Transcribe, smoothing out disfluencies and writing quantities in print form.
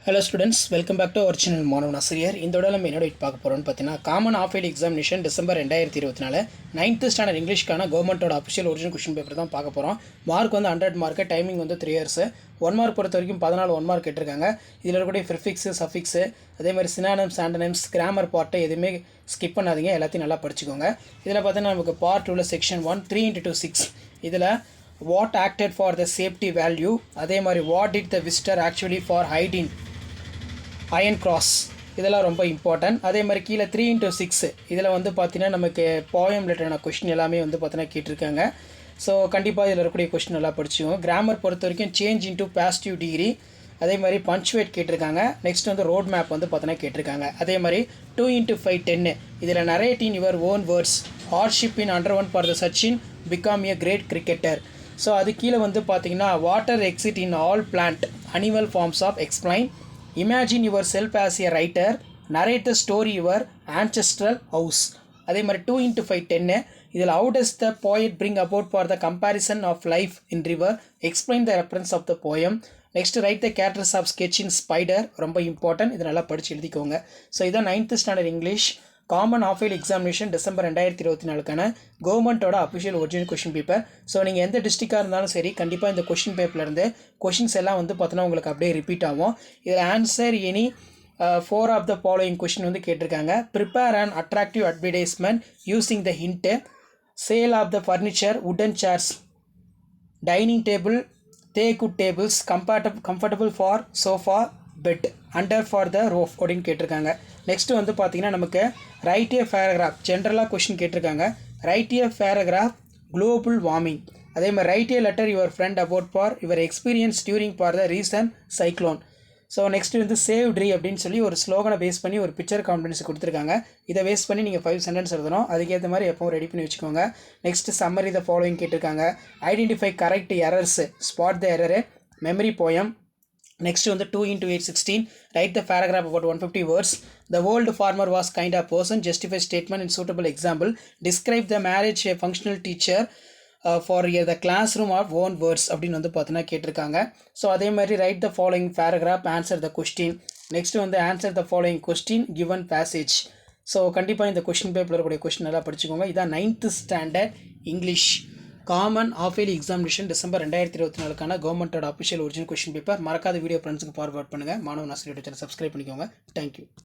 Hello students, welcome back to our channel மாணவன் ஆசிரியர். இந்த தடவை நம்ம என்ன பார்க்க போறோம்னு பார்த்தீங்கன்னா common half yearly examination December 2024 9th standard இங்கிலீஷ்க்கான கவர்மெண்ட்டோட அஃபிஷியல் ஒரிஜினல் கொஸ்டின் பேப்பர் தான் பார்க்க போகிறோம். மார்க் வந்து 100 மார்க்கு, டைமிங் வந்து 3 இயர்ஸ். 1 மார்க் பொறுத்த வரைக்கும் 14 1 மார்க் கேட்டிருக்காங்க. இதில் இருக்கக்கூடிய ப்ரிஃபிக்ஸு சஃபிக்ஸு அதே மாதிரி சினானிம்ஸ் ஆண்டனிம்ஸ் கிராமர் பார்ட்டை எதுவுமே ஸ்கிப் பண்ணாதீங்க, எல்லாத்தையும் நல்லா படிச்சுக்கோங்க. இதில் பார்த்தீங்கன்னா நமக்கு பார்ட் 2ல செக்ஷன் 1 3 × 6 இதில் what acted for the safety value, அதே மாதிரி what did the visitor actually for hiding iron grass, இதெல்லாம் ரொம்ப இம்பார்ட்டன்ட். அதே மாதிரி கீழே 3 × 6 இதில் வந்து பார்த்தீங்கன்னா நமக்கு போயம் ரிலேட்டடான கொஸ்டின் எல்லாமே வந்து பார்த்தீங்கன்னா கேட்டிருக்காங்க. ஸோ கண்டிப்பாக இதில் இருக்கக்கூடிய கொஸ்டின் நல்லா படிச்சுக்கோங்க. கிராமர் பொறுத்த வரைக்கும் சேஞ்ச் இன்டூ பாசிட்டிவ் டிகிரி, அதே மாதிரி பஞ்சுவேட் கேட்டிருக்காங்க. நெக்ஸ்ட் வந்து ரோட் மேப் வந்து பார்த்தீங்கன்னா கேட்டிருக்காங்க. அதே மாதிரி 2 × 5 10 இதில் narrate in your own words hardship in under one for the Sachin become a great cricketer. So அது கீழே வந்து பார்த்தீங்கன்னா water exit in all plant animal forms of explain, imagine yourself as a writer, narrate the story your ancestral house. அதே மாதிரி 2 × 5 10 இதில் how does the poet bring about for the comparison of life in river, explain the reference of the poem. Next write the characters of sketch in spider, ரொம்ப important, இதை நல்லா படித்து எழுதிக்கோங்க. So இதான் 9th standard English common half yearly examination December 2024க்கான கவர்மெண்ட்டோட official original question paper. So நீங்கள் எந்த டிஸ்ட்ரிக்டாக இருந்தாலும் சரி, கண்டிப்பாக இந்த கொஷின் பேப்பர்லேருந்து கொஷின்ஸ் எல்லாம் வந்து பார்த்தோன்னா உங்களுக்கு அப்படியே ரிப்பீட் ஆகும். இதில் answer any 4 of the following question வந்து கேட்டிருக்காங்க. Prepare and attractive advertisement using the hint, sale of the furniture wooden chairs dining table teakwood tables comfortable for sofa bed under for the roof அப்படின்னு கேட்டிருக்காங்க. Next வந்து பார்த்தீங்கன்னா நமக்கு write a paragraph, ஜென்ரலாக question கேட்டிருக்காங்க. Write a paragraph global warming, அதே மாதிரி write a letter your friend about for your experience during for the recent cyclone. So next வந்து சேவ் ட்ரீ அப்படின்னு சொல்லி ஒரு ஸ்லோகனை பேஸ் பண்ணி ஒரு பிக்சர் கான்ஃபிடன்ஸ் கொடுத்துருக்காங்க. இதை பேஸ் பண்ணி நீங்கள் 5 சென்டென்ஸ் எழுதணும். அதுக்கேற்ற மாதிரி எப்பவும் ரெடி பண்ணி வச்சுக்கோங்க. நெக்ஸ்ட்டு சம்மரி த ஃபாலோயிங் கேட்டிருக்காங்க. ஐடென்டிஃபை கரெக்ட் எரர்ஸ், ஸ்பாட் த எரரு, மெமரி போயம். நெக்ஸ்ட் வந்து 2 × 8 16 right the paragraph about 150 words. The old farmer was kind of person, justify statement in suitable example, describe the marriage a functional teacher for the classroom of own words அப்படின்னு வந்து பார்த்தீங்கன்னா கேட்டிருக்காங்க. So அதே மாதிரி write the following paragraph, answer the question. Next வந்து answer the following question given passage. So கண்டிப்பாக இந்த question பேப்பரில் இருக்கக்கூடிய கொஸ்டின் நல்லா படிச்சுக்கோங்க. இதான் 9th standard English common half yearly examination December 2024க்கான கவர்மெண்ட்டோட அஃபிஷியல் ஒரிஜினல் கொஸ்டின் பேப்பர். மறக்காத வீடியோ ஃப்ரெண்ட்ஸுக்கு ஃபார்வர்ட் பண்ணுங்கள். மாணவன் ஆசிரியர் சேனல் சப்ஸ்கிரைப் பண்ணிக்கோங்க. தேங்க்யூ.